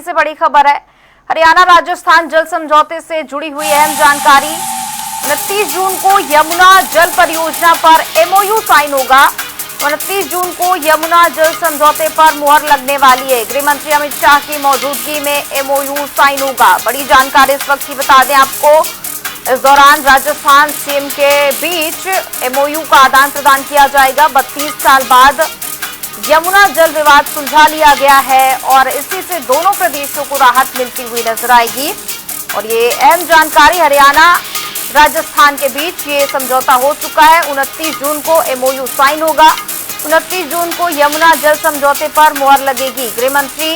से बड़ी खबर है। हरियाणा राजस्थान जल समझौते से जुड़ी हुई अहम जानकारी। 29 जून को यमुना जल परियोजना पर एमओयू साइन होगा। 29 जून को यमुना जल समझौते पर मुहर लगने वाली है। गृह मंत्री अमित शाह की मौजूदगी में एमओयू साइन होगा। बड़ी जानकारी इस वक्त की बता दें आपको। इस दौरान राजस्थान सीएम के बीच एमओयू का आदान प्रदान किया जाएगा। 32 साल बाद यमुना जल विवाद सुलझा लिया गया है और इसी से दोनों प्रदेशों को राहत मिलती हुई नजर आएगी। और ये अहम जानकारी, हरियाणा राजस्थान के बीच ये समझौता हो चुका है। 29 जून को एमओयू साइन होगा। 29 जून को यमुना जल समझौते पर मुहर लगेगी। गृह मंत्री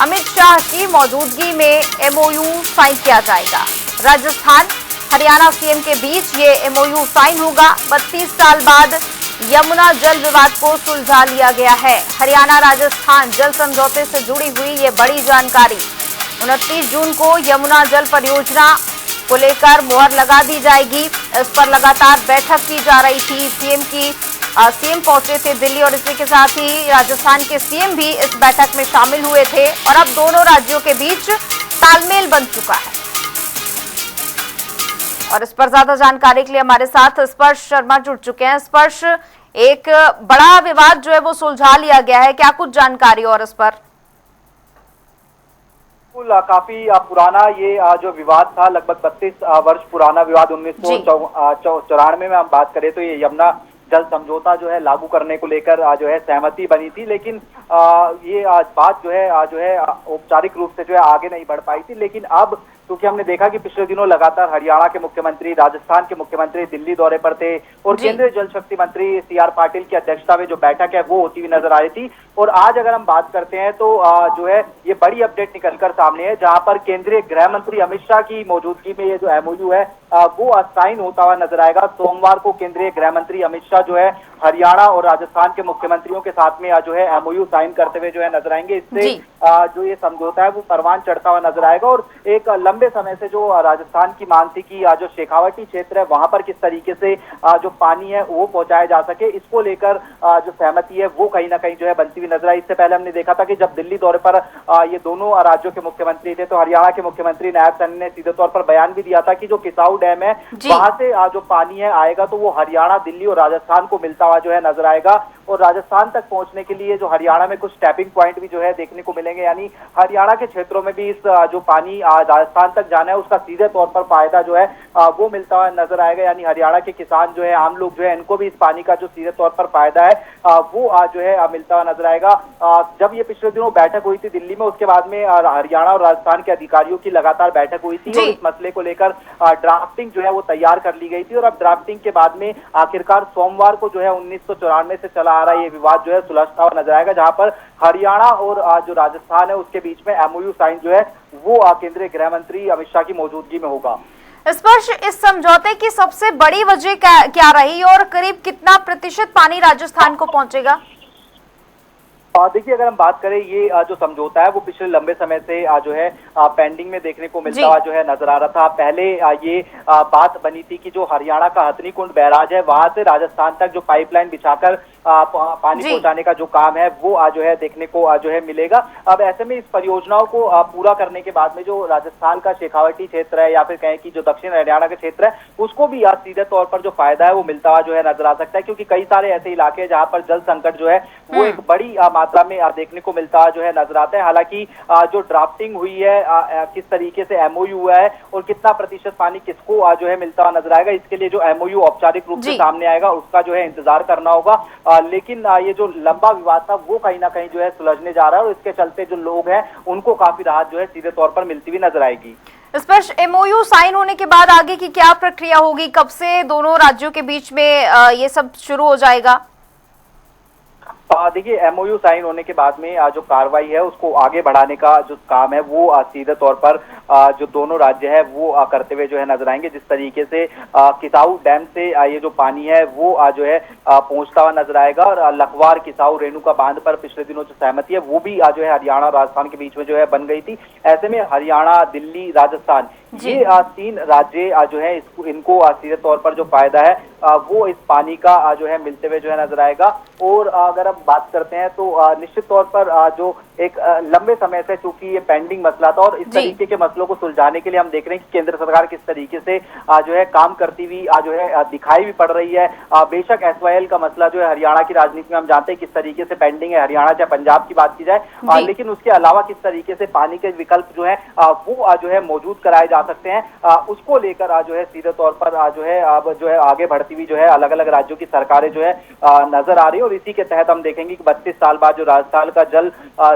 अमित शाह की मौजूदगी में एमओयू साइन किया जाएगा। राजस्थान हरियाणा सीएम के बीच ये एमओयू साइन होगा। 32 साल बाद यमुना जल विवाद को सुलझा लिया गया है। हरियाणा राजस्थान जल समझौते से जुड़ी हुई ये बड़ी जानकारी। 29 जून को यमुना जल परियोजना को लेकर मुहर लगा दी जाएगी। इस पर लगातार बैठक की जा रही थी। सीएम पहुंचे थे दिल्ली और इसी के साथ ही राजस्थान के सीएम भी इस बैठक में शामिल हुए थे और अब दोनों राज्यों के बीच तालमेल बन चुका है। और इस पर ज्यादा जानकारी के लिए हमारे साथ स्पर्श शर्मा जुड़ चुके हैं। स्पर्श, एक बड़ा विवाद जो है वो सुलझा लिया गया है, क्या कुछ जानकारी और इस पर? काफी पुराना ये जो विवाद था, लगभग 32 वर्ष पुराना विवाद। 1994 में हम बात करें तो ये यमुना जल समझौता जो है लागू करने को लेकर जो है सहमति बनी थी, लेकिन ये बात जो है औपचारिक रूप से जो है आगे नहीं बढ़ पाई थी। लेकिन अब क्योंकि हमने देखा कि पिछले दिनों लगातार हरियाणा के मुख्यमंत्री, राजस्थान के मुख्यमंत्री दिल्ली दौरे पर थे और केंद्रीय जल शक्ति मंत्री सीआर पाटिल की अध्यक्षता में जो बैठक है वो होती हुई नजर आ रही थी। और आज अगर हम बात करते हैं तो जो है ये बड़ी अपडेट निकलकर सामने है, जहां पर केंद्रीय गृह मंत्री अमित शाह की मौजूदगी में ये जो एमओयू है वो साइन होता हुआ नजर आएगा। सोमवार को केंद्रीय गृह मंत्री अमित शाह जो है हरियाणा और राजस्थान के मुख्यमंत्रियों के साथ में जो है एमओयू साइन करते हुए जो है नजर आएंगे। इससे जो ये समझौता है वो परवान चढ़ता हुआ नजर आएगा। और एक लंबे समय से जो राजस्थान की मांग थी कि जो शेखावटी क्षेत्र है वहां पर किस तरीके से जो पानी है वो पहुंचाया जा सके, इसको लेकर जो सहमति है वो कहीं ना कहीं जो है बनती हुई नजर आई। इससे पहले हमने देखा था कि जब दिल्ली दौरे पर ये दोनों राज्यों के मुख्यमंत्री थे तो हरियाणा के मुख्यमंत्री नायब सैनी ने सीधे तौर पर बयान भी दिया था कि जो किसाऊ डैम है वहां से जो पानी है आएगा तो वो हरियाणा, दिल्ली और राजस्थान को मिलता हुआ जो है नजर आएगा। और राजस्थान तक पहुंचने के लिए जो हरियाणा में कुछ टैपिंग पॉइंट भी जो है देखने को मिलेंगे, यानी हरियाणा के क्षेत्रों में भी इस जो पानी राजस्थान तक जाना है उसका सीधे तौर पर फायदा जो है वो मिलता हुआ नजर आएगा। यानी हरियाणा के किसान जो है, आम लोग जो है, इनको भी इस पानी का जो सीधे तौर पर फायदा है वो जो है मिलता हुआ नजर आएगा। जब ये पिछले दिनों बैठक हुई थी दिल्ली में, उसके बाद में हरियाणा और राजस्थान के अधिकारियों की लगातार बैठक हुई थी और इस मसले को लेकर ड्राफ्टिंग जो है वो तैयार कर ली गई थी। और अब ड्राफ्टिंग के बाद में आखिरकार सोमवार को जो है 1994 से चला आ रहा है ये विवाद जो है सुलझता हुआ नजर आएगा, जहां पर हरियाणा और जो राजस्थान है उसके बीच में एमओयू साइन जो है वो केंद्रीय गृह मंत्री अमित शाह की मौजूदगी में होगा। स्पर्श, इस समझौते की सबसे बड़ी वजह क्या रही और करीब कितना प्रतिशत पानी राजस्थान को पहुंचेगा? देखिए, अगर हम बात करें ये जो समझौता है वो पिछले लंबे समय से जो है पेंडिंग में देखने को मिलता हुआ जो है नजर आ रहा था। पहले ये बात बनी थी कि जो हरियाणा का हथनीकुंड बैराज है वहां से राजस्थान तक जो पाइपलाइन बिछाकर पानी पहुंचाने का जो काम है वो जो है देखने को जो है मिलेगा। अब ऐसे में इस परियोजनाओं को पूरा करने के बाद में जो राजस्थान का शेखावटी क्षेत्र है या फिर कहें कि जो दक्षिण हरियाणा का क्षेत्र है उसको भी सीधे तौर पर जो फायदा है वो मिलता हुआ जो है नजर आ सकता है, क्योंकि कई सारे ऐसे इलाके हैं जहां पर जल संकट जो है वो एक बड़ी मात्रा में देखने को मिलता जो है नजर आता है। हालांकि जो ड्राफ्टिंग हुई है, किस तरीके से एमओयू हुआ है और कितना प्रतिशत पानी किसको जो है मिलता हुआ नजर आएगा, इसके लिए जो एमओयू औपचारिक रूप से सामने आएगा उसका जो है इंतजार करना होगा। लेकिन ये जो लंबा विवाद था वो कहीं ना कहीं जो है सुलझने जा रहा है और इसके चलते जो लोग हैं उनको काफी राहत जो है सीधे तौर पर मिलती हुई नजर आएगी। स्पर्श, एमओयू साइन होने के बाद आगे की क्या प्रक्रिया होगी? कब से दोनों राज्यों के बीच में ये सब शुरू हो जाएगा? देखिए, एमओयू साइन होने के बाद में जो कार्रवाई है उसको आगे बढ़ाने का जो काम है वो सीधे तौर पर जो दोनों राज्य है वो करते हुए जो है नजर आएंगे। जिस तरीके से किसाऊ डैम से ये जो पानी है वो जो है पहुंचता हुआ नजर आएगा और लखवार किसाऊ रेणुका बांध पर पिछले दिनों जो सहमति है वो भी जो है हरियाणा राजस्थान के बीच में जो है बन गई थी। ऐसे में हरियाणा, दिल्ली, राजस्थान ये तीन राज्य जो है इनको सीधे तौर पर जो फायदा है वो इस पानी का जो है मिलते हुए जो है नजर आएगा। और अगर हम बात करते हैं तो निश्चित तौर पर जो एक लंबे समय से चूंकि ये पेंडिंग मसला था और इस तरीके के मसलों को सुलझाने के लिए हम देख रहे हैं कि केंद्र सरकार किस तरीके से जो है काम करती हुई जो है दिखाई भी पड़ रही है। बेशक SYL का मसला जो है हरियाणा की राजनीति में हम जानते हैं किस तरीके से पेंडिंग है, हरियाणा चाहे पंजाब की बात की जाए, लेकिन उसके अलावा किस तरीके से पानी के विकल्प जो है वो जो है मौजूद कराए जा सकते हैं, उसको लेकर जो है सीधे तौर पर जो है अब जो है आगे बढ़ती हुई जो है अलग अलग राज्यों की सरकारें जो है नजर आ रही है। और इसी के तहत हम देखेंगे कि 32 साल बाद जो राजस्थान का जल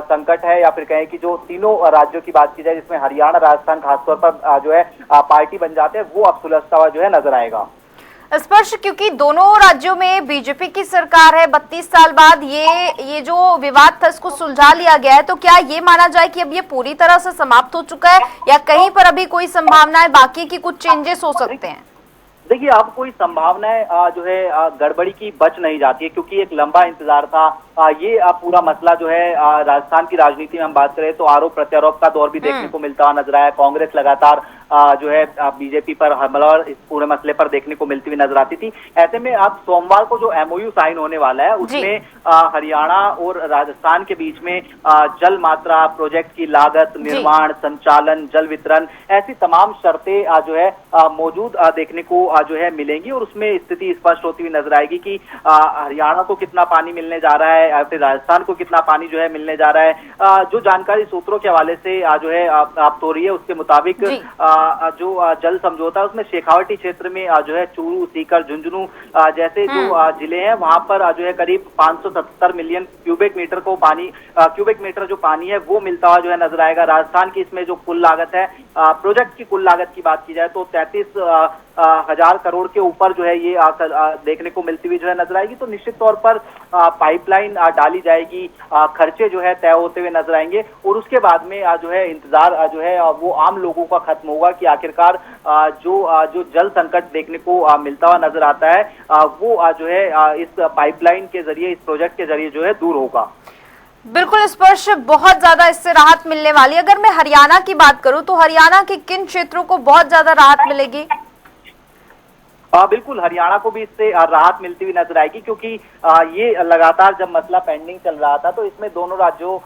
संकट है, या फिर कहें कि जो तीनों राज्यों की बात की जाए जिसमें हरियाणा राजस्थान खासतौर पर जो है पार्टी बन जाते हैं, वो अब सुलझता हुआ जो है नजर आएगा। स्पर्श, क्योंकि दोनों राज्यों में बीजेपी की सरकार है, 32 साल बाद ये जो विवाद था इसको सुलझा लिया गया है, तो क्या ये माना जाए कि अब ये पूरी तरह से समाप्त हो चुका है या कहीं पर अभी कोई संभावनाएं बाकी की कुछ चेंजेस हो सकते हैं? देखिए, अब कोई संभावनाएं जो है गड़बड़ी की बच नहीं जाती है, क्योंकि एक लंबा इंतजार था। ये पूरा मसला जो है राजस्थान की राजनीति में हम बात करें तो आरोप प्रत्यारोप का दौर भी देखने को मिलता हुआ नजर आया। कांग्रेस लगातार जो है बीजेपी पर हमला इस पूरे मसले पर देखने को मिलती हुई नजर आती थी। ऐसे में अब सोमवार को जो MOU साइन होने वाला है उसमें हरियाणा और राजस्थान के बीच में जल मात्रा, प्रोजेक्ट की लागत, निर्माण, संचालन, जल वितरण, ऐसी तमाम शर्तें जो है मौजूद देखने को जो है मिलेंगी। और उसमें स्थिति स्पष्ट होती हुई नजर आएगी कि हरियाणा को कितना पानी मिलने जा रहा है, फिर राजस्थान को कितना पानी जो है मिलने जा रहा है। जो जानकारी सूत्रों के हवाले से जो है आप तो रही है, उसके मुताबिक जो जल समझौता है उसमें शेखावटी क्षेत्र में जो है चूरू, सीकर, झुंझुनू जैसे जो जिले हैं वहां पर जो है करीब 570 मिलियन क्यूबिक मीटर को पानी क्यूबिक मीटर जो पानी है वो मिलता हुआ जो है नजर आएगा। राजस्थान की इसमें जो कुल लागत है, प्रोजेक्ट की कुल लागत की बात की जाए तो 33,000 करोड़ के ऊपर जो है ये देखने को मिलती हुई जो है नजर आएगी। तो निश्चित तौर पर पाइपलाइन डाली जाएगी, खर्चे जो है तय होते हुए नजर आएंगे और उसके बाद में जो है इंतजार जो है वो आम लोगों का खत्म होगा कि आखिरकार जो जल संकट देखने को मिलता हुआ नजर आता है वो जो है इस पाइपलाइन के जरिए, इस प्रोजेक्ट के जरिए जो है दूर होगा। बिल्कुल स्पर्श, बहुत ज्यादा इससे राहत मिलने वाली। अगर मैं हरियाणा की बात करूं तो हरियाणा के किन क्षेत्रों को बहुत ज्यादा राहत मिलेगी? बिल्कुल, हरियाणा को भी इससे राहत मिलती हुई नजर आएगी, क्योंकि ये लगातार जब मसला पेंडिंग चल रहा था तो इसमें दोनों राज्यों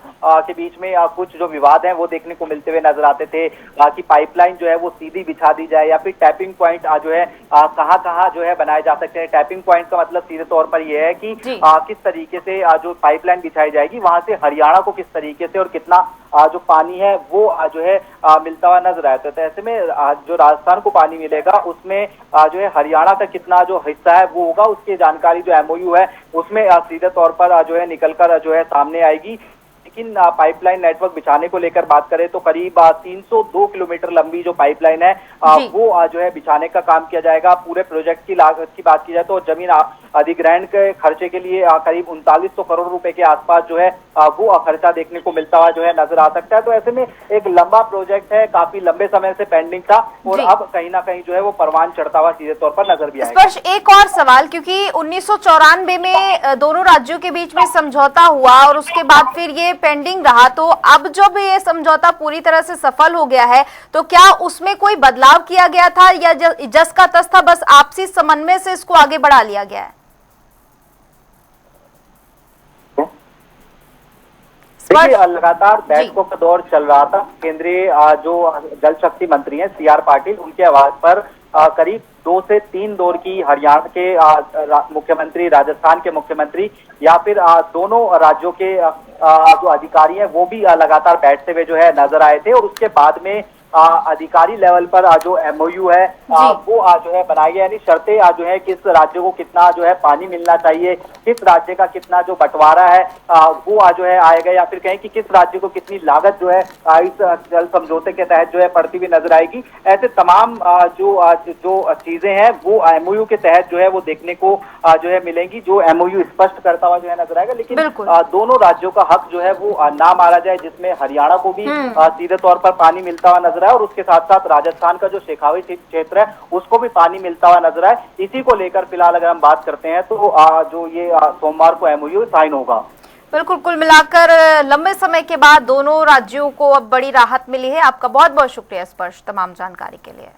के बीच में कुछ जो विवाद हैं वो देखने को मिलते हुए नजर आते थे कि पाइपलाइन जो है वो सीधी बिछा दी जाए या फिर टैपिंग पॉइंट जो है कहाँ जो है बनाए जा सकते हैं। टैपिंग पॉइंट का मतलब सीधे तौर पर यह है कि किस तरीके से जो पाइपलाइन बिछाई जाएगी वहां से हरियाणा को किस तरीके से और कितना जो पानी है वो जो है मिलता हुआ नजर आता है। तो ऐसे में जो राजस्थान को पानी मिलेगा उसमें जो है हरियाणा का कितना जो हिस्सा है वो होगा, उसकी जानकारी जो MOU है उसमें सीधे तौर पर जो है निकलकर जो है सामने आएगी। लेकिन पाइपलाइन नेटवर्क बिछाने को लेकर बात करें तो करीब 302 किलोमीटर लंबी जो पाइपलाइन है वो जो है बिछाने का काम किया जाएगा। पूरे प्रोजेक्ट की लागत की बात की जाए तो जमीन अधिग्रहण के खर्चे के लिए करीब 3900 करोड़ रुपए के आसपास जो है वो खर्चा देखने को मिलता हुआ जो है नजर आ सकता है। तो ऐसे में एक लंबा प्रोजेक्ट है, काफी लंबे समय से पेंडिंग था और अब कहीं ना कहीं जो है वो परवान चढ़ता हुआ सीधे तौर पर नजर भी आएगा। एक और सवाल, क्योंकि 1994 में दोनों राज्यों के बीच में समझौता हुआ और उसके बाद फिर ये पेंडिंग रहा, तो अब जब ये समझौता पूरी तरह से सफल हो गया है तो क्या उसमें कोई बदलाव किया गया था या जस का तस था, बस आपसी समन्वय से इसको आगे बढ़ा लिया गया है? देखिए, लगातार बैठकों का दौर चल रहा था। केंद्रीय जो जल शक्ति मंत्री हैं CR पाटिल, उनके आवाज पर करीब 2 से 3 दौर की हरियाणा के मुख्यमंत्री, राजस्थान के मुख्यमंत्री या फिर दोनों राज्यों के जो अधिकारी हैं वो भी लगातार बैठते हुए जो है नजर आए थे। और उसके बाद में अधिकारी लेवल पर जो MOU है वो जो है बनाई गई, यानी शर्तें जो है किस राज्य को कितना जो है पानी मिलना चाहिए, किस राज्य का कितना जो बंटवारा है वो जो है आएगा, या फिर कहें कि किस राज्य को कितनी लागत जो है इस जल समझौते के तहत जो है पड़ती हुई नजर आएगी। ऐसे तमाम जो चीजें हैं वो MOU के तहत जो है वो देखने को जो है मिलेंगी, जो MOU स्पष्ट करता हुआ जो है नजर आएगा। लेकिन दोनों राज्यों का हक जो है वो ना मारा जाए, जिसमें हरियाणा को भी सीधे तौर पर पानी मिलता हुआ नजर आए और उसके साथ साथ राजस्थान का जो शेखावटी क्षेत्र है उसको भी पानी मिलता हुआ नजर आए। इसी को लेकर फिलहाल अगर हम बात करते हैं तो जो ये सोमवार को MOU साइन होगा। बिल्कुल, कुल मिलाकर लंबे समय के बाद दोनों राज्यों को अब बड़ी राहत मिली है। आपका बहुत बहुत शुक्रिया स्पर्श तमाम जानकारी के लिए।